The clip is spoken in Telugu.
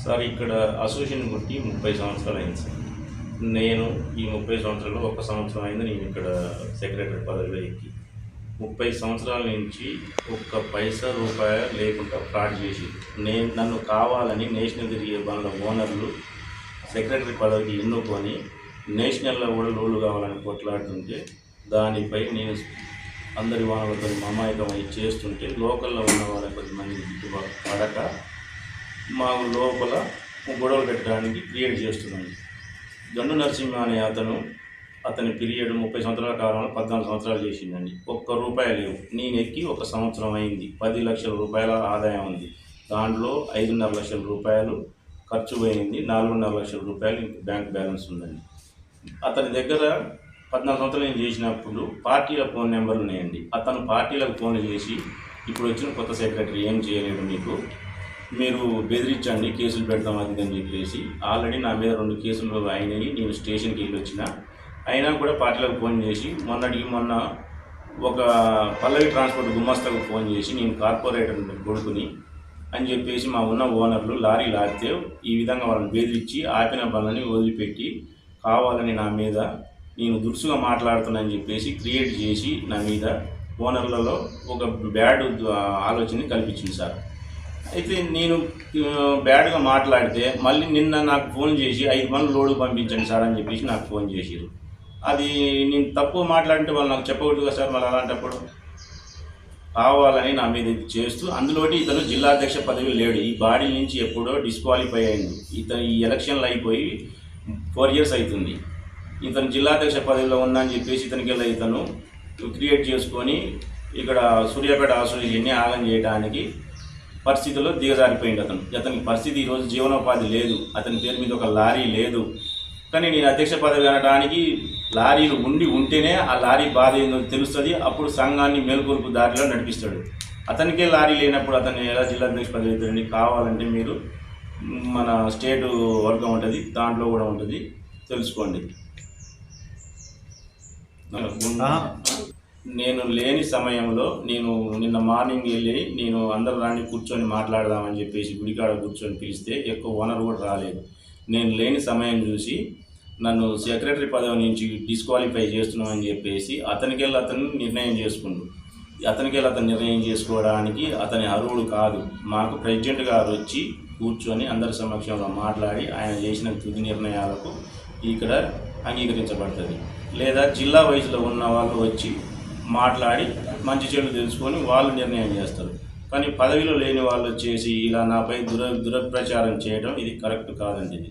సార్ ఇక్కడ అసోసియేషన్ పుట్టి 30 సంవత్సరాలు అయింది సార్. నేను ఈ 30 సంవత్సరాల్లో 1 సంవత్సరం అయింది నేను ఇక్కడ సెక్రటరీ పదవిలో ఎక్కి. 30 సంవత్సరాల నుంచి ఒక్క పైసా రూపాయ లేకుండా ఫ్రాడ్ చేసి నన్ను కావాలని నేషనల్ తిరిగే బండ్ల ఓనర్లు సెక్రటరీ పదవికి ఎన్నుకొని నేషనల్లో కూడా లోలు కావాలని కొట్లాడుతుంటే దానిపై నేను అందరి వాళ్ళతో మమాయకమై చేస్తుంటే లోకల్లో ఉన్న వాళ్ళ కొద్దిమంది గిట్టుబాటు పడక మా లోపల గొడవలు పెట్టడానికి క్రియేట్ చేస్తున్నాను. గండు నరసింహ అనే అతని పీరియడ్ 30 సంవత్సరాల కాలంలో 14 సంవత్సరాలు చేసిందండి. ₹1 లేవు. నేను ఎక్కి 1 సంవత్సరం అయింది. 10 లక్షల రూపాయల ఆదాయం ఉంది. దాంట్లో 5.5 లక్షల రూపాయలు ఖర్చు పోయింది. 4.5 లక్షల రూపాయలు బ్యాంక్ బ్యాలెన్స్ ఉందండి. అతని దగ్గర 14 సంవత్సరాలు నేను చేసినప్పుడు పార్టీల ఫోన్ నెంబర్లు ఉన్నాయండి. అతను పార్టీలకు ఫోన్లు చేసి ఇప్పుడు వచ్చిన కొత్త సెక్రటరీ ఏం చేయలేడు, మీరు బెదిరించండి, కేసులు పెడతాం అది అని చెప్పేసి ఆల్రెడీ నా మీద 2 కేసులు అయినాయి. నేను స్టేషన్కి వెళ్ళి వచ్చిన అయినా కూడా పార్టీలకు ఫోన్ చేసి మొన్న ఒక పల్లవి ట్రాన్స్పోర్ట్ గుమస్తాకు ఫోన్ చేసి నేను కార్పొరేటర్ కొడుకుని అని చెప్పేసి మా ఉన్న ఓనర్లు లారీ లాగితే ఈ విధంగా వాళ్ళని బెదిరించి ఆపిన పనులని వదిలిపెట్టి కావాలని నా మీద నేను దురుసుగా మాట్లాడుతున్నానని చెప్పేసి క్రియేట్ చేసి నా మీద ఓనర్లలో ఒక బ్యాడ్ ఆలోచన కల్పించింది సార్. అయితే నేను బ్యాడ్గా మాట్లాడితే మళ్ళీ నిన్న నాకు ఫోన్ చేసి 5 మంది లోడు పంపించండి సార్ అని చెప్పేసి నాకు ఫోన్ చేసారు. అది నేను తప్పు మాట్లాడితే వాళ్ళు నాకు చెప్పకూడదు కదా సార్. మళ్ళీ అలాంటప్పుడు కావాలని నా మీద చేస్తూ అందులోటి ఇతను జిల్లాధ్యక్ష పదవి లేడు. ఈ బాడీ నుంచి ఎప్పుడో డిస్క్వాలిఫై అయింది. ఈ ఎలక్షన్లు అయిపోయి 4 years అవుతుంది. ఇతను జిల్లాధ్యక్ష పదవిలో ఉన్నా అని చెప్పేసి ఇతను క్రియేట్ చేసుకొని ఇక్కడ సూర్యాపేట అసోసియేషన్ని ఆగం చేయడానికి పరిస్థితుల్లో దిగజారిపోయింది. అతనికి పరిస్థితి ఈరోజు జీవనోపాధి లేదు. అతని పేరు మీద ఒక లారీ లేదు. కానీ నేను అధ్యక్ష పదవి అనడానికి లారీలు ఉంటేనే ఆ లారీ బాధ ఏందో తెలుస్తుంది. అప్పుడు సంఘాన్ని మేల్కొల్పు దారిలో నడిపిస్తాడు. అతనికే లారీ లేనప్పుడు అతన్ని ఎలా జిల్లాధ్యక్ష పదవి అవుతుంది? కావాలంటే మీరు మన స్టేట్ వర్గం ఉంటుంది, దాంట్లో కూడా ఉంటుంది, తెలుసుకోండి. నేను లేని సమయంలో నేను నిన్న మార్నింగ్ వెళ్ళి నేను అందరు రాని కూర్చొని మాట్లాడదామని చెప్పేసి గుడికాడ కూర్చొని పిలిస్తే ఎక్కువ ఓనర్ కూడా రాలేదు. నేను లేని సమయం చూసి నన్ను సెక్రటరీ పదవి నుంచి డిస్క్వాలిఫై చేస్తున్నామని చెప్పేసి అతను నిర్ణయం చేసుకుండు. అతను నిర్ణయం చేసుకోవడానికి అతని అర్హుడు కాదు. మాకు ప్రెసిడెంట్ గారు వచ్చి కూర్చొని అందరి సమక్షంలో మాట్లాడి ఆయన చేసిన తుది నిర్ణయాలకు ఇక్కడ అంగీకరించబడుతుంది. లేదా జిల్లా వైజ్లో ఉన్న వాళ్ళు వచ్చి మాట్లాడి మంచి చెడు తెలుసుకొని వాళ్ళు నిర్ణయం చేస్తారు. కానీ పదవిలో లేని వాళ్ళు వచ్చేసి ఇలా నాపై దురప్రచారం చేయడం ఇది కరెక్ట్ కాదండి. ఇది